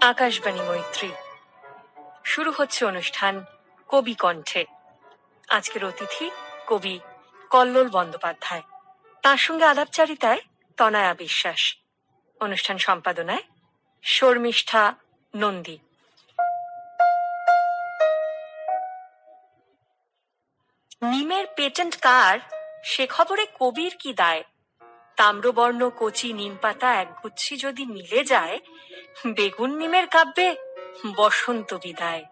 আকাশবাণী মৈত্রী, শুরু হচ্ছে অনুষ্ঠান কবি কণ্ঠে। আজকের অতিথি কবি কল্লোল বন্দ্যোপাধ্যায়, তার সঙ্গে আলাপচারিতায় তনয়া বিশ্বাস, অনুষ্ঠান সম্পাদনায় শর্মিষ্ঠা নন্দী। নিমের পেটেন্ট কার, সে খবরে কবির কি দায়? তাম্রবর্ণ কচি নিম পাতা একগুচ্ছি যদি মিলে যায়, বেগুন নিমের কাব্যে বসন্ত বিদায়।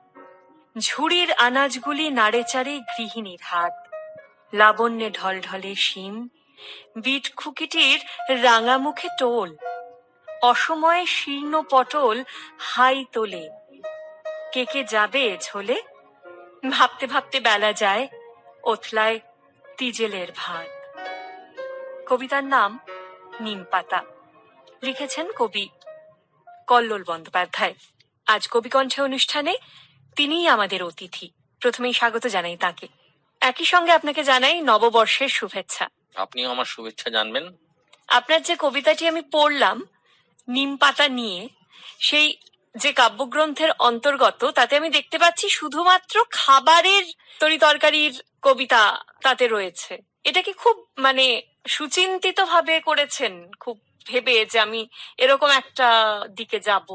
ঝুড়ির আনাজগুলি নাড়েচাড়ে গৃহিণীর হাত, লাবণ্যে ঢলঢলে শিম, বিট খুকিটির রাঙা মুখে টোল, অসময়ে শীর্ণ পটল হাই তোলে। কে যাবে ঝোলে? ভাবতে ভাবতে বেলা যায়, ওথলায় তিজেলের ভাত। কবিতার নাম নিম পাতা, লিখেছেন কবি কল্লোল বন্দ্যোপাধ্যায়। আজ কবি কণ্ঠে অনুষ্ঠানে তিনিই আমাদের অতিথি। প্রথমেই স্বাগত জানাই তাকে। একই সঙ্গে আপনাকে জানাই নববর্ষের শুভেচ্ছা। আপনিও আমার শুভেচ্ছা জানবেন। আপনার যে কবিতাটি আমি পড়লাম নিম পাতা নিয়ে, সেই যে কাব্যগ্রন্থের অন্তর্গত, তাতে আমি দেখতে পাচ্ছি শুধুমাত্র খাবারের তরি তরকারির কবিতা তাতে রয়েছে। এটা কি খুব সুচিন্তিত ভাবে করেছেন, খুব ভেবে যে আমি এরকম একটা দিকে যাব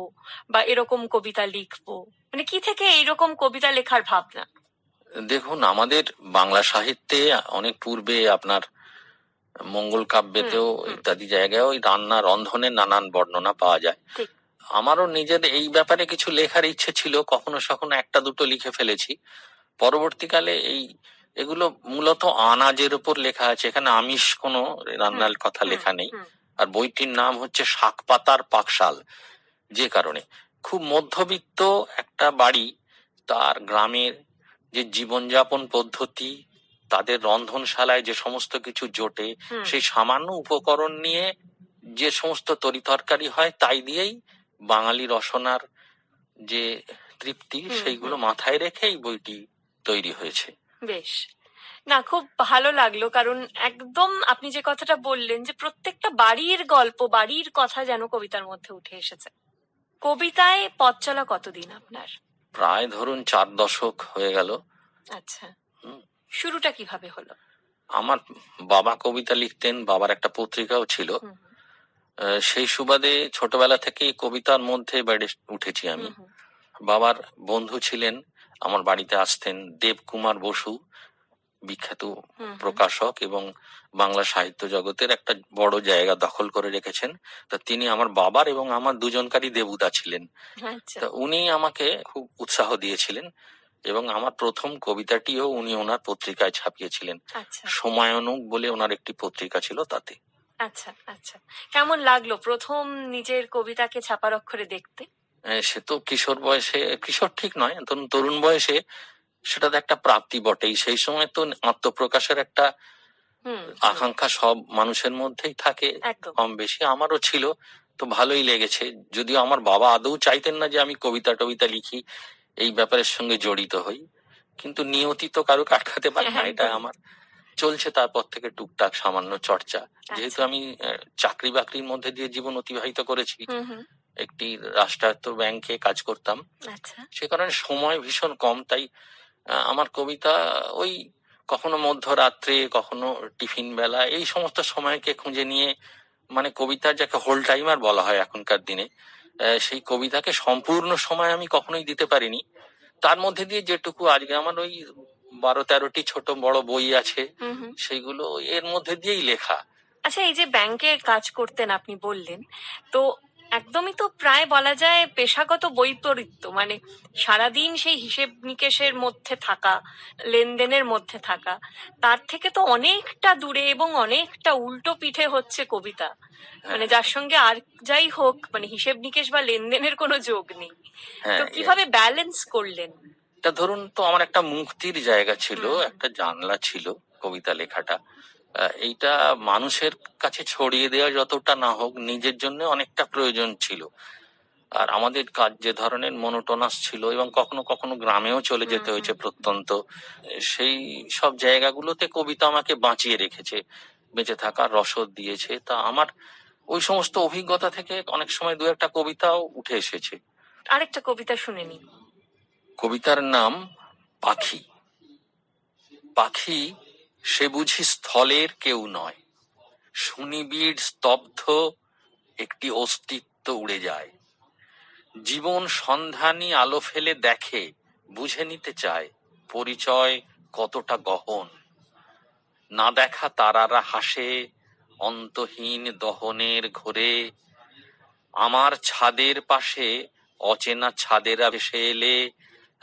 বা এরকম কবিতা লিখবো? কি থেকে এইরকম কবিতা লেখার ভাবনা? দেখুন, আমাদের বাংলা সাহিত্যে অনেক পূর্বে আপনার মঙ্গল কাব্যেতেও ইত্যাদি জায়গায় ওই রান্না রন্ধনের নানান বর্ণনা পাওয়া যায়। আমারও নিজের এই ব্যাপারে কিছু লেখার ইচ্ছে ছিল, কখনো সখনো একটা দুটো লিখে ফেলেছি। পরবর্তীকালে এগুলো মূলত আনাজের উপর লেখা আছে, এখানে আমিষ কোনো রান্নার কথা লেখা নেই। আর বইটির নাম হচ্ছে শাক পাতার পাকশাল। যে কারণে খুব মধ্যবিত্ত একটা বাড়ি, তার গ্রামের যে জীবনযাপন পদ্ধতি, তাদের রন্ধনশালায় যে সমস্ত কিছু জোটে, সেই সামান্য উপকরণ নিয়ে যে সমস্ত তরিতরকারি হয়, তাই দিয়েই বাঙালি রসনার যে তৃপ্তি, সেইগুলো মাথায় রেখে এই বইটি তৈরি হয়েছে। বেশ, না, খুব ভালো লাগলো, কারণ একদম আপনি যে কথাটা বললেন যে প্রত্যেকটা বাড়ির গল্প, বাড়ির কথা যেন কবিতার মধ্যে উঠে এসেছে। কবিতায় পথ চলা কতদিন আপনার? প্রায় ধরুন 4 দশক হয়ে গেল। আচ্ছা, শুরুটা কিভাবে হলো? আমার বাবা কবিতা লিখতেন, বাবার একটা পত্রিকাও ছিল। সেই সুবাদে ছোটবেলা থেকে কবিতার মধ্যে বেড়ে উঠেছি আমি। বাবার বন্ধু ছিলেন, আমার বাড়িতে আসতেন দেবকুমার বসু, বিখ্যাত প্রকাশক এবং বাংলা সাহিত্য জগতের একটা বড় জায়গা দখল করে রেখেছেন। তা তিনি আমার বাবার এবং আমার দুজনকারই দেবতা ছিলেন। তা উনি আমাকে খুব উৎসাহ দিয়েছিলেন এবং আমার প্রথম কবিতাটিও উনি ওনার পত্রিকায় ছাপিয়েছিলেন। সময়ানুগ বলে ওনার একটি পত্রিকা ছিল, তাতে। আচ্ছা আচ্ছা, কেমন লাগলো প্রথম নিজের কবিতাকে ছাপার অক্ষরে দেখতে? সে তো কিশোর বয়সে, কিশোর ঠিক নয়, তরুণ বয়সে সেটা তো একটা প্রাপ্তি বটেই। সেই সময় তো আত্মপ্রকাশের একটা আকাঙ্ক্ষা সব মানুষের মধ্যেই থাকে, কম বেশি, আমারও ছিল। তো ভালোই লেগেছে, যদিও আমার বাবা আদৌ চাইতেন না যে আমি কবিতা টবিতা লিখি, এই ব্যাপারের সঙ্গে জড়িত হই, কিন্তু নিয়তি তো কারো আটকাতে পারে না। এটা আমার চলছে তারপর থেকে টুকটাক সামান্য চর্চা। যেহেতু আমি চাকরি বাকরির মধ্যে দিয়ে জীবন অতিবাহিত করেছি, একটি রাষ্ট্রায়ত্ত ব্যাংকে কাজ করতাম, সে কারণে সময় ভীষণ কম। তাই আমার কবিতা ওই কখনো মধ্যরাত্রে, কখনো টিফিন বেলা, এই সমস্ত সময়কে খুঁজে নিয়ে, কবিতার যাকে হোল টাইমার বলা হয় এখনকার দিনে, সেই কবিতাকে সম্পূর্ণ সময় আমি কখনোই দিতে পারিনি। তার মধ্যে দিয়ে যেটুকু আজকে আমার ওই 12-13টি ছোট বড় বই আছে, সেইগুলো এর মধ্যে দিয়েই লেখা। আচ্ছা, এই যে ব্যাংকে কাজ করতেন আপনি বললেন, তো একদমই তো প্রায় বলা যায় পেশাগত বৈপরীত্য, সারাদিন সেই হিসেব নিকেশের মধ্যে থাকা, লেনদেনের মধ্যে থাকা, তার থেকে তো অনেকটা দূরে এবং অনেকটা উল্টো পিঠে হচ্ছে কবিতা, যার সঙ্গে আর যাই হোক হিসেব নিকেশ বা লেনদেনের কোনো যোগ নেই। তো কিভাবে ব্যালেন্স করলেন? এটা ধরুন, তো আমার একটা মুক্তির জায়গা ছিল, একটা জানলা ছিল কবিতা লেখাটা। এইটা মানুষের কাছে ছড়িয়ে দেওয়া যতটা না হোক, নিজের জন্য অনেকটা প্রয়োজন ছিল। আর আমাদের কাজ যে ধরনের মনোটোনাস ছিল, এবং কখনো কখনো গ্রামেও চলে যেতে হয়েছে প্রত্যন্ত, সেই সব জায়গাগুলোতে কবিতা আমাকে বাঁচিয়ে রেখেছে, বেঁচে থাকার রসদ দিয়েছে। তা আমার ওই সমস্ত অভিজ্ঞতা থেকে অনেক সময় দু একটা কবিতাও উঠে এসেছে। আরেকটা কবিতা শুনে নি। কবিতার নাম পাখি। পাখি সে বুঝি স্থলের কেউ নয়, সুনিবিড় স্তব্ধ একটি অস্তিত্ব উড়ে যায়। জীবন সন্ধানী আলো ফেলে দেখে, বুঝে নিতে চায় পরিচয় কতটা গহন। না দেখা তারারা হাসে অন্তহীন দহনের ঘোরে। আমার ছাদের পাশে অচেনা ছাদেরা ভেসে এলে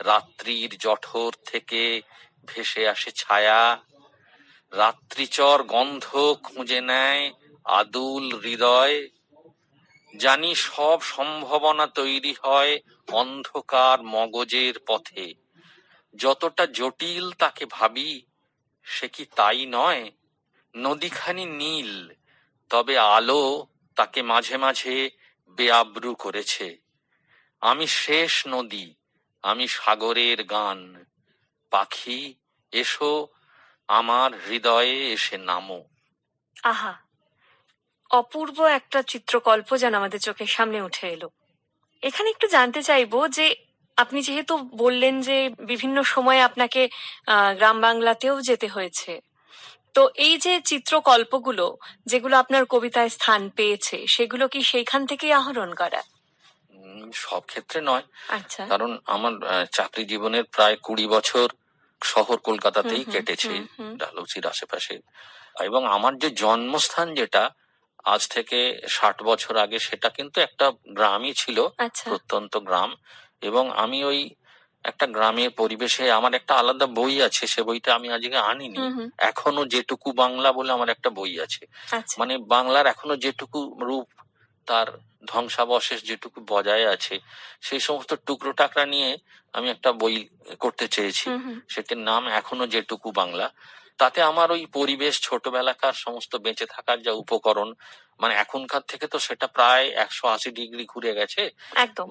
রাত্রির জঠর থেকে ভেসে আসে ছায়া। রাত্রিচর গন্ধ খুঁজে নেয় আদুল হৃদয়। জানি সব সম্ভাবনা তৈরি হয় অন্ধকার মগজের পথে। যতটা জটিল তাকে ভাবি, সে কি তাই নয়? নদীখানি নীল, তবে আলো তাকে মাঝে মাঝে বেআব্রু করেছে। আমি শেষ নদী, আমি সাগরের গান। পাখি এসো, আমার হৃদয়ে এসে নামো। আহা, অপূর্ব একটা চিত্রকল্প যেন আমাদের চোখের সামনে উঠে এলো। এখানে একটু জানতে চাইবো যে আপনি যেহেতু বললেন যে বিভিন্ন সময়ে আপনাকে গ্রাম বাংলাতেও যেতে হয়েছে, তো এই যে চিত্রকল্পগুলো যেগুলো আপনার কবিতায় স্থান পেয়েছে, সেগুলো কি সেইখান থেকেই আহরণ করা? সব ক্ষেত্রে নয়। আচ্ছা। কারণ আমার চাকরি জীবনের প্রায় 20 বছর শহর কলকাতাতেই কেটেছে, ডালহৌসির আশেপাশে। এবং আমার যে জন্মস্থান যেটা আজ থেকে 60 বছর আগে, সেটা কিন্তু একটা গ্রামই ছিল, প্রত্যন্ত গ্রাম। এবং আমি ওই একটা গ্রামের পরিবেশে, আমার একটা আলাদা বই আছে, সে বইটা আমি আজকে আনিনি। এখনো যেটুকু বাংলা বলে আমার একটা বই আছে, মানে বাংলার এখনো যেটুকু রূপ, তার ধ্বংসাবশেষ যেটুকু বজায় আছে, সেই সমস্ত টুকরো টাকরা নিয়ে আমি একটা বই করতে চেয়েছি। সেটার নাম এখনো যেটুকু বাংলা। তাতে আমার ওই পরিবেশ, ছোটবেলাকার সমস্ত বেঁচে থাকার যা উপকরণ, মানে এখনকার থেকে তো সেটা প্রায় 180 ডিগ্রি ঘুরে গেছে।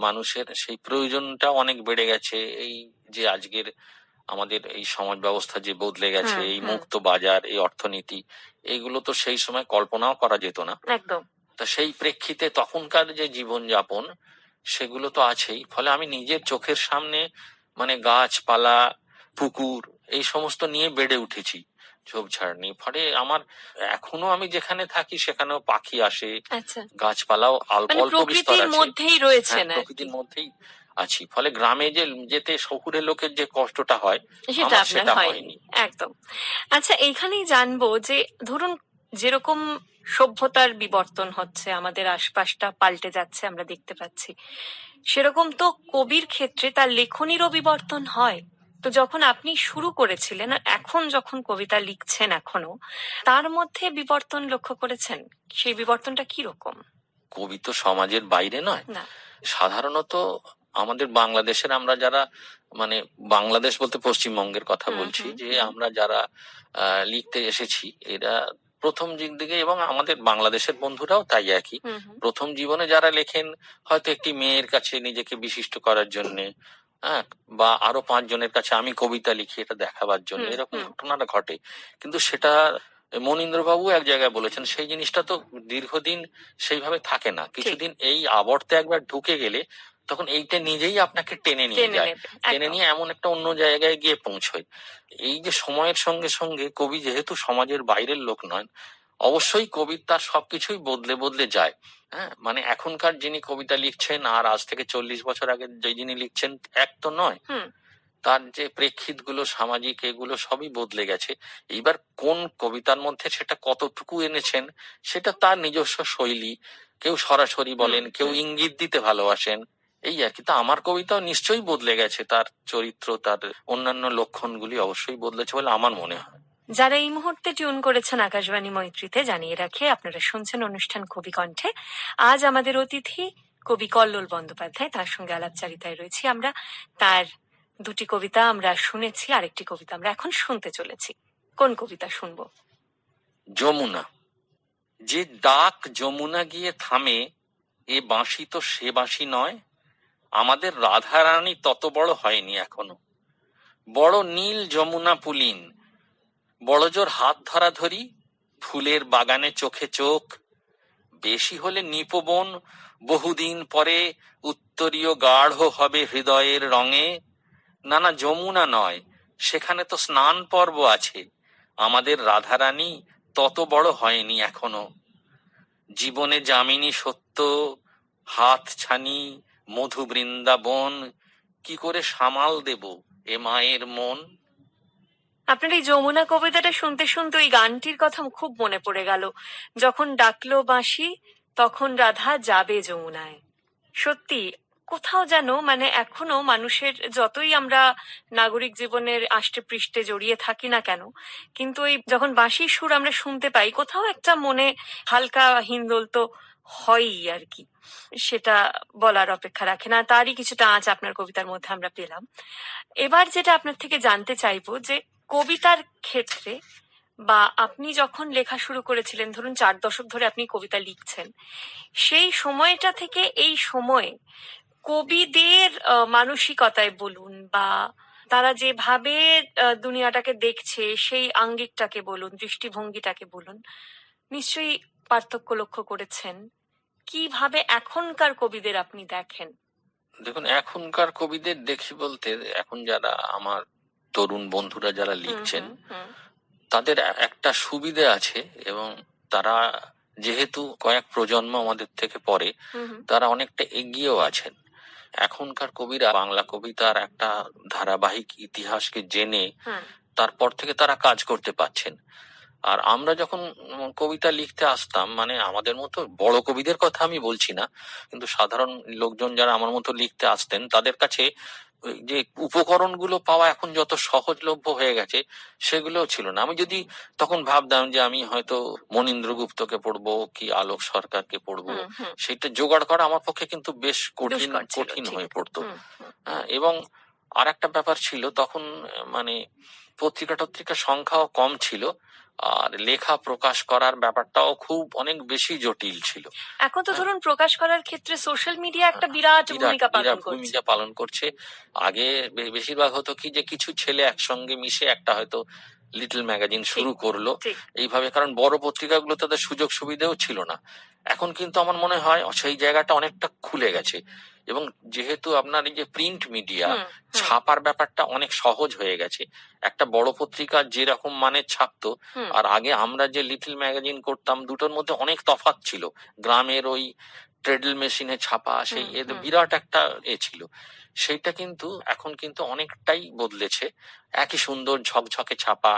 মানুষের সেই প্রয়োজনটা অনেক বেড়ে গেছে। এই যে আজকের আমাদের এই সমাজ ব্যবস্থা যে বদলে গেছে, এই মুক্ত বাজার, এই অর্থনীতি, এইগুলো তো সেই সময় কল্পনাও করা যেত না। একদম। তা সেই প্রেক্ষিতে তখনকার যে জীবন যাপন, সেগুলো তো আছেই। ফলে আমি নিজের চোখের সামনে মানে গাছপালা, পুকুর, এই সমস্ত নিয়ে বেড়ে উঠেছি, ঝোপঝাড় নিয়ে। ফলে আমার এখনো আমি যেখানে থাকি সেখানেও পাখি আসে, গাছপালাও অল্প অল্প বিস্তর আছে, প্রকৃতির মধ্যেই আছি। ফলে গ্রামে যে যেতে শহুরে লোকের যে কষ্টটা হয়, সেটা হয়নি। একদম। আচ্ছা, এইখানেই জানবো যে ধরুন যেরকম সভ্যতার বিবর্তন হচ্ছে, আমাদের আশপাশটা পাল্টে যাচ্ছে, আমরা দেখতে পাচ্ছি, সেরকম তো কবির ক্ষেত্রে তার লেখনীরও বিবর্তন হয়। তো যখন আপনি শুরু করেছিলেন আর এখন যখন কবিতা লিখছেন এখনো, তার মধ্যে বিবর্তন লক্ষ্য করেছেন? সেই বিবর্তনটা কি রকম? কবি তো সমাজের বাইরে নয়। সাধারণত আমাদের বাংলাদেশের, আমরা যারা, মানে বাংলাদেশ বলতে পশ্চিমবঙ্গের কথা বলছি, যে আমরা যারা লিখতে এসেছি, এরা প্রথম দিকে, এবং আমাদের বাংলাদেশের বন্ধুরাও তাই একই, প্রথম জীবনে যারা লেখেন হয়তো একটি মেয়ের কাছে নিজেকে বিশিষ্ট করার জন্য, বা আরো 5 জনের কাছে আমি কবিতা লিখি এটা দেখাবার জন্য, এরকম ঘটনাটা ঘটে। কিন্তু সেটা মনীন্দ্রবাবু এক জায়গায় বলেছেন, সেই জিনিসটা তো দীর্ঘদিন সেইভাবে থাকে না। কিছুদিন এই আবর্তে একবার ঢুকে গেলে তখন এইটা নিজেই আপনাকে টেনে নিয়ে যায়, টেনে নিয়ে এমন একটা অন্য জায়গায় গিয়ে পৌঁছয়। এই যে সময়ের সঙ্গে সঙ্গে কবি যেহেতু সমাজের বাইরের লোক নন, অবশ্যই কবির তার সবকিছুই বদলে বদলে যায়। মানে এখনকার যিনি কবিতা লিখছেন আর আজ থেকে 40 বছর আগে যে যিনি লিখছেন, এক তো নয়। তার যে প্রেক্ষিত গুলো, সামাজিক, এগুলো সবই বদলে গেছে। এইবার কোন কবিতার মধ্যে সেটা কতটুকু এনেছেন, সেটা তার নিজস্ব শৈলী। কেউ সরাসরি বলেন, কেউ ইঙ্গিত দিতে ভালোবাসেন, এই আর কি। তা আমার কবিতাও নিশ্চয়ই বদলে গেছে, তার চরিত্র, তার অন্যান্য লক্ষণগুলি অবশ্যই বদলেছে বলে আমার মনে হয়। যারা এই মুহূর্তে টিউন করেছেন আকাশবাণী মৈত্রীতে, জানিয়ে রাখে আপনারা শুনছেন অনুষ্ঠান কবি কণ্ঠে। আজ আমাদের অতিথি কবি কল্লোল বন্দ্যোপাধ্যায়, তার সঙ্গে আলাপচারিতায় রয়েছি আমরা। তার 2টি কবিতা আমরা শুনেছি, আরেকটি কবিতা আমরা এখন শুনতে চলেছি। কোন কবিতা শুনবো? যমুনা। যে ডাক যমুনা গিয়ে থামে, এ বাঁশি তো সে বাঁশি নয়। আমাদের রাধারানী তত বড় হয়নি এখনো। বড় নীল যমুনা পুলিন, বড় জোর হাত ধরাধরি, ফুলের বাগানে চোখে চোখ, বেশি হলে নিপবন বহুদিন পরে উত্তরীয় গাঢ় হবে হৃদয়ের রঙে। না না, যমুনা নয়, সেখানে তো স্নান পর্ব আছে। আমাদের রাধারানী তত বড় হয়নি এখনো। জীবনে যামিনী সত্য, হাত ছানি, মধু বৃন্দাবন, কি করে সামাল দেব এ মায়ের মন। আপনার এই যমুনা কবিতাটা শুনতে শুনতে ওই গানটির কথা খুব মনে পড়ে গেল, যখন ডাকলো বাঁশি তখন রাধা যাবে যমুনায়। সত্যি কোথাও যেন মানে এখনো মানুষের যতই আমরা নাগরিক জীবনের আষ্টে পৃষ্ঠে জড়িয়ে থাকি না কেন, কিন্তু ওই যখন বাঁশির সুর আমরা শুনতে পাই কোথাও একটা মনে হালকা হিন্দোল তো হয়ই আর কি। সেটা বলার অপেক্ষা রাখে না, তারই কিছুটা আঁচ আপনার কবিতার মধ্যে আমরা পেলাম। এবার যেটা আপনার থেকে জানতে চাইবো যে কবিতার ক্ষেত্রে বা আপনি যখন লেখা শুরু করেছিলেন, ধরুন 4 দশক ধরে আপনি কবিতা লিখছেন, সেই সময়টা থেকে এই সময়ে কবিদের মানসিকতায় বলুন বা তারা যেভাবে দুনিয়াটাকে দেখছে সেই আঙ্গিকটাকে বলুন, দৃষ্টিভঙ্গিটাকে বলুন, নিশ্চয়ই পার্থক্য লক্ষ্য করেছেন। কিভাবে এখনকার কবিদের আপনি দেখেন? দেখুন, এখনকার কবিদের দেখি বলতে, এখন যারা আমার তরুণ বন্ধুরা যারা লিখছেন, তাদের একটা সুবিধে আছে, এবং তারা যেহেতু কয়েক প্রজন্ম আমাদের থেকে পরে, তারা অনেকটা এগিয়েও আছেন। এখনকার কবিরা বাংলা কবিতার একটা ধারাবাহিক ইতিহাসকে জেনে তারপর থেকে তারা কাজ করতে পারছেন। আর আমরা যখন কবিতা লিখতে আসতাম, মানে আমাদের মতো বড় কবিদের কথা আমি বলছি না, কিন্তু সাধারণ লোকজন যারা আমার মতো লিখতে আসতেন, তাদের কাছে ওই যে উপকরণগুলো পাওয়া এখন যত সহজলভ্য হয়ে গেছে, সেগুলোও ছিল না। আমি যদি তখন ভাবতাম যে আমি হয়তো মনীন্দ্র গুপ্তকে পড়বো কি আলোক সরকারকে পড়বো, সেটা জোগাড় করা আমার পক্ষে কিন্তু বেশ কঠিন হয়ে পড়তো। হ্যাঁ, এবং আর একটা ব্যাপার ছিল তখন, মানে পত্রিকা টত্রিকার সংখ্যাও কম ছিল, আর লেখা প্রকাশ করার ব্যাপারটাও খুব অনেক বেশি জটিল ছিল। এখন তো ধরুন প্রকাশ করার ক্ষেত্রে সোশ্যাল মিডিয়া একটা বিরাট ভূমিকা পালন করছে। আগে বেশিরভাগ হতো কি যে কিছু ছেলে একসঙ্গে মিশে একটা হয়তো লিটল ম্যাগাজিন শুরু করলো এইভাবে, কারণ বড় পত্রিকাগুলো তাদের সুযোগ সুবিধাও ছিল না। এখন কিন্তু আমার মনে হয় সেই জায়গাটা অনেকটা খুলে গেছে, এবং যেহেতু আপনার এই যে প্রিন্ট মিডিয়া, ছাপার ব্যাপারটা অনেক সহজ হয়ে গেছে। একটা বড় পত্রিকা যেরকম মানে ছাপতো, আর আগে আমরা যে লিটল ম্যাগাজিন করতাম, দুটোর মধ্যে অনেক তফাৎ ছিল। গ্রামের ওই ট্রেডল মেশিনে ছাপা, সেই বিরাট একটা ছিল। সেইটা কিন্তু এখন কিন্তু অনেকটাই বদলেছে। একই সুন্দর ঝকঝকে ছাপা,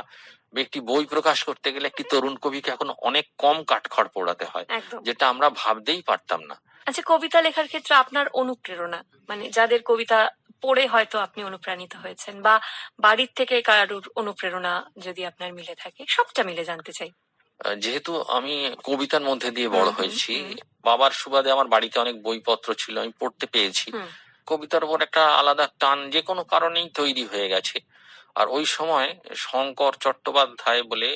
একটি বই প্রকাশ করতে গেলে একটি তরুণ কবিকে এখন অনেক কম কাঠখড় পোড়াতে হয়, যেটা আমরা ভাবতেই পারতাম না। আচ্ছা, কবিতা লেখার ক্ষেত্রে আপনার অনুপ্রেরণা, মানে যাদের কবিতা পড়ে হয়তো আপনি অনুপ্রাণিত হয়েছেন, বা বাড়ির থেকে কারোর অনুপ্রেরণা যদি আপনার মিলে থাকে, সবটা মিলে জানতে চাই। যেহেতু আমি কবিতার মধ্যে দিয়ে বড় হয়েছি, বাবার সুবাদে আমার বাড়িতে অনেক বইপত্র ছিল, আমি পড়তে পেয়েছি। কবিতার উপর একটা আলাদা টান যে কোনো কারণেই তৈরি হয়ে গেছে। আর ওই সময় শঙ্কর চট্টোপাধ্যায় বলে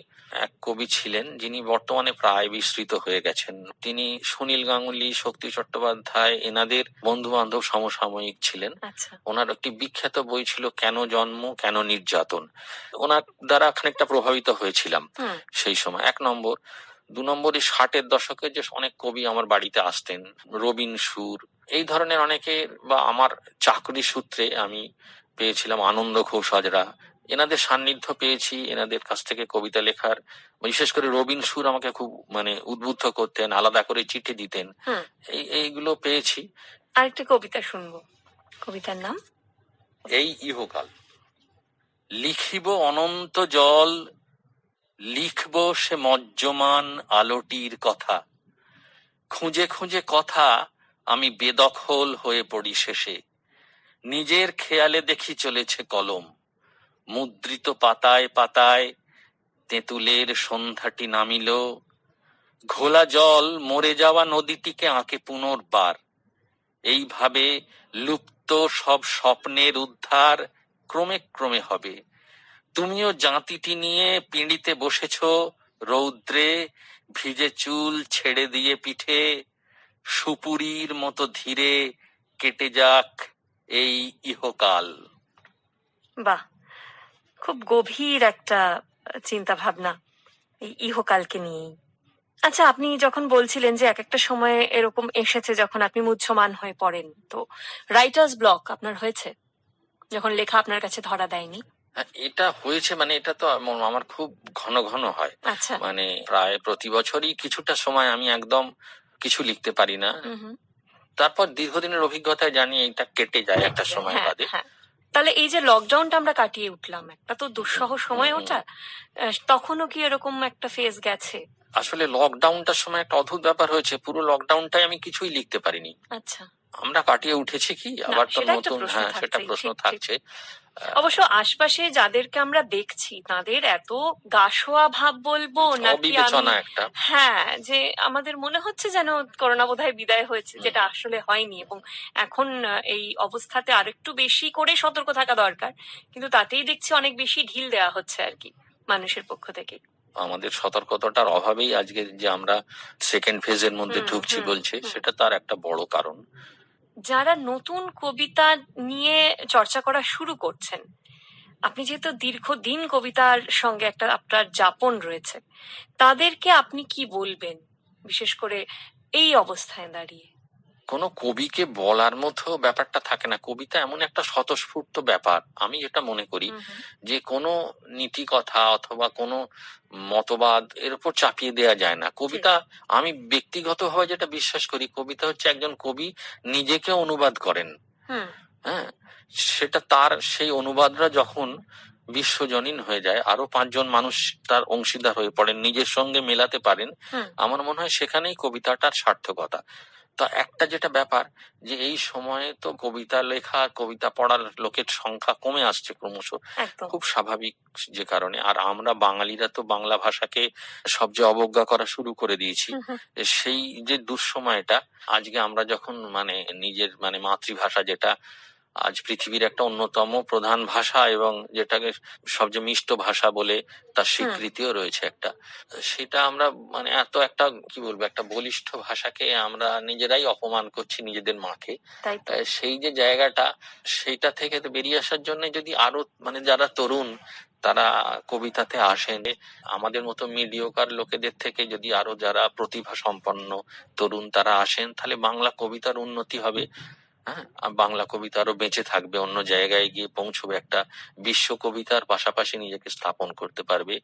এক কবি ছিলেন, যিনি বর্তমানে প্রায় বিস্মৃত হয়ে গেছেন। তিনি সুনীল গাঙ্গুলি, শক্তি চট্টোপাধ্যায় এনাদের বন্ধু বান্ধব সমসাময়িক ছিলেন। ওনার একটি বিখ্যাত বই ছিল কেন জন্ম কেন নির্যাতন। ওনার দ্বারা খানিকটা প্রভাবিত হয়েছিলাম সেই সময়, 1 নম্বর। 2 নম্বরে 60-এর দশকে যে অনেক কবি আমার বাড়িতে আসতেন, রবিন সুর, এই ধরনের অনেকের, বা আমার চাকরি সূত্রে আমি পেয়েছিলাম আনন্দ ঘোষ হাজরা, এনাদের সান্নিধ্য পেয়েছি। এনাদের কাছ থেকে কবিতা লেখার, বিশেষ করে রবিন সুর আমাকে খুব মানে উদ্বুদ্ধ করতেন, আলাদা করে চিঠি দিতেন, এইগুলো পেয়েছি। আরেকটা কবিতা শুনবো, কবিতার নাম এই ইহকাল। লিখিব অনন্ত জল, লিখব সে মজ্জমান আলোটির কথা। খুঁজে খুঁজে কথা আমি বেদখল হয়ে পড়ি শেষে। নিজের খেয়ালে দেখি চলেছে কলম, মুদ্রিত পাতায় পাতায় তেঁতুলের সন্ধ্যাটি নামিল। ঘোলা জল মরে যাওয়া নদীটিকে আঁকে পুনর্বার। এইভাবে লুপ্ত সব স্বপ্নের উদ্ধার ক্রমে ক্রমে হবে। তুমিও জাঁতিটি নিয়ে পিঁড়িতে বসেছ রৌদ্রে, ভিজে চুল ছেড়ে দিয়ে পিঠে। সুপুরীর মতো ধীরে কেটে যাক এই ইহকাল। বাহ, খুব গভীর একটা চিন্তা ভাবনা এই ইহকালকে নিয়েই। আচ্ছা, আপনি যখন বলছিলেন যে এক একটা সময়ে এরকম এসেছে যখন আপনি মুহ্যমান হয়ে পড়েন, তো রাইটার্স ব্লক আপনার হয়েছে যখন লেখা আপনার কাছে ধরা দেয়নি? হ্যাঁ, এটা হয়েছে, মানে এটা তো আমার খুব ঘন ঘন হয়। আচ্ছা। মানে প্রায় প্রতি বছরই কিছুটা সময় আমি একদম কিছু লিখতে পারি না। হুম হুম। তারপর দীর্ঘদিনের অভিজ্ঞতায় জানি এটা কেটে যায় একটা কেটে যায়, সময় হ্যাঁ বাদে। হ্যাঁ। তাহলে এই যে লকডাউনটা আমরা কাটিয়ে উঠলাম, একটা তো দুঃসহ সময় ওটা, তখনও কি এরকম একটা ফেজ গেছে? আসলে লকডাউনটার সময় একটা অদ্ভুত ব্যাপার হয়েছে, পুরো লকডাউনটাই আমি কিছুই লিখতে পারিনি। আচ্ছা। আমরা কাটিয়ে উঠেছি কি, না, আবার তো সেটা একটা নতুন, প্রশ্ন হ্যাঁ সেটা থাকছেই, প্রশ্ন ঠিক ঠিক। থাকছে। অবশ্য আশপাশে যাদেরকে আমরা দেখছি তাদের এত গাসোয়া ভাব বলবো নাকি আমি, অবিবেচনা একটা। হ্যাঁ, যে আমাদের মনে হচ্ছে যেন করোনা বোধহয় বিদায় হয়েছে, যেটা আসলে হয়নি, এবং এখন এই অবস্থাতে আরেকটু বেশি করে সতর্ক থাকা দরকার, কিন্তু তাতেই দেখছি অনেক বেশি ঢিল দেওয়া হচ্ছে আর কি মানুষের পক্ষ থেকে। আমাদের সতর্কতার অভাবেই আজকে যে আমরা সেকেন্ড ফেজের মধ্যে ঢুকছি বলছে, সেটা তার একটা বড় কারণ। যারা নতুন কবিতা নিয়ে চর্চা করা শুরু করছেন, আপনি যেহেতু দীর্ঘদিন কবিতার সঙ্গে একটা আপনার যাপন রয়েছে, তাদেরকে আপনি কি বলবেন, বিশেষ করে এই অবস্থায় দাঁড়িয়ে? কোনো কবিকে বলার মতো ব্যাপারটা থাকে না। কবিতা এমন একটা স্বতঃস্ফূর্ত ব্যাপার, আমি যেটা মনে করি, যে কোনো নীতি কথা অথবা কোনো মতবাদ এর উপর চাপিয়ে দেওয়া যায় না। কবিতা, আমি ব্যক্তিগতভাবে যেটা বিশ্বাস করি, কবিতা হচ্ছে একজন কবি নিজেকে অনুবাদ করেন। হ্যাঁ, সেটা তার সেই অনুবাদরা যখন বিশ্বজনীন হয়ে যায়, আরো 5 জন মানুষ তার অংশীদার হয়ে পড়েন, নিজের সঙ্গে মেলাতে পারেন, আমার মনে হয় সেখানেই কবিতাটার সার্থকতা। তা একটা যেটা ব্যাপার, যে এই সময়ে তো কবিতা লেখা, কবিতা পড়ার লোকের সংখ্যা কমে আসছে ক্রমশ, খুব স্বাভাবিক। যে কারণে আর আমরা বাঙালিরা তো বাংলা ভাষাকে সবচেয়ে অবজ্ঞা করা শুরু করে দিয়েছি। সেই যে দুঃসময়টা, আজকে আমরা যখন মানে নিজের মানে মাতৃভাষা, যেটা আজ পৃথিবীর একটা অন্যতম প্রধান ভাষা এবং যেটাকে সবচেয়ে মিষ্ট ভাষা বলে তার স্বীকৃতিও রয়েছে একটা, সেটা আমরা মানে এত একটা কি বলবো, একটা বলিষ্ঠ ভাষাকে আমরা নিজেরাই অপমান করছি নিজেদের মাকে। সেই যে জায়গাটা, সেইটা থেকে তো বেরিয়ে আসার জন্য যদি আরো মানে যারা তরুণ তারা কবিতাতে আসেন, আমাদের মতো মিডিওকার লোকেদের থেকে যদি আরো যারা প্রতিভা সম্পন্ন তরুণ তারা আসেন, তাহলে বাংলা কবিতার উন্নতি হবে। হ্যাঁ, বাংলা কবিতা আরো বেঁচে থাকবে, অন্য জায়গায় গিয়ে পৌঁছবে, একটা বিশ্ব কবিতার পাশাপাশি নিজেকে স্থাপন করতে পারবে,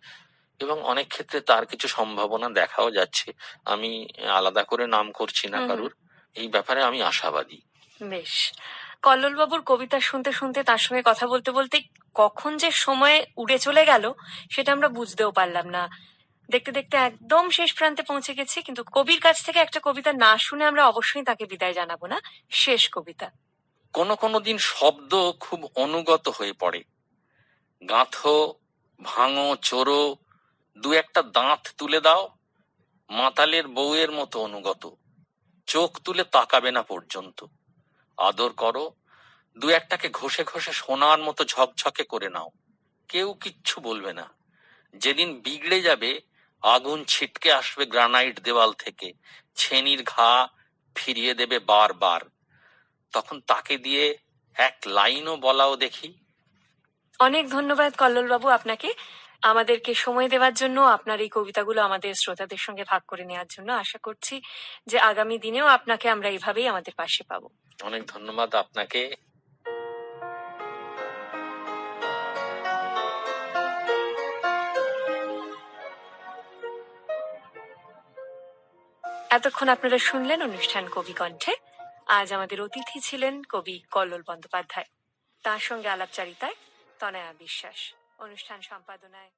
এবং অনেক ক্ষেত্রে তার কিছু সম্ভাবনা দেখাও যাচ্ছে। আমি আলাদা করে নাম করছি না কারুর, এই ব্যাপারে আমি আশাবাদী। বেশ। কল্লোল বাবুর কবিতা শুনতে শুনতে, তার সঙ্গে কথা বলতে বলতে কখন যে সময় উড়ে চলে গেল সেটা আমরা বুঝতেও পারলাম না। দেখতে দেখতে একদম শেষ প্রান্তে পৌঁছে গেছি, কিন্তু কবির কাছ থেকে একটা কবিতা না শুনে আমরা অবশ্যই তাকে বিদায় জানাবো না। শেষ কবিতা। কোনো কোনো দিন শব্দ খুব অনুগত হয়ে পড়ে, গাঁথো, ভাঙো, চোরো, দু একটা দাঁত তুলে দাও, মাতালের বউয়ের মতো অনুগত, চোখ তুলে তাকাবে না পর্যন্ত, আদর করো, দু একটাকে ঘষে ঘষে সোনার মতো ঝকঝকে করে নাও, কেউ কিচ্ছু বলবে না। যেদিন বিগড়ে যাবে, আগুন ছিটকে আসবে গ্রানাইট দেওয়াল থেকে, ছেনির ঘা ফিরিয়ে দেবে বারবার, তখন তাকে দিয়ে এক লাইনও বলাও দেখি। অনেক ধন্যবাদ কল্লোল বাবু আপনাকে, আমাদেরকে সময় দেওয়ার জন্য, আপনার এই কবিতাগুলো আমাদের শ্রোতাদের সঙ্গে ভাগ করে নেওয়ার জন্য। আশা করছি যে আগামী দিনেও আপনাকে আমরা এইভাবেই আমাদের পাশে পাবো। অনেক ধন্যবাদ আপনাকে। এতক্ষণ আপনারা শুনলেন অনুষ্ঠান কবি কণ্ঠে। আজ আমাদের অতিথি ছিলেন কবি কল্লোল বন্দ্যোপাধ্যায়, তার সঙ্গে আলাপচারিতায় তনয়া বিশ্বাস, অনুষ্ঠান সম্পাদনায়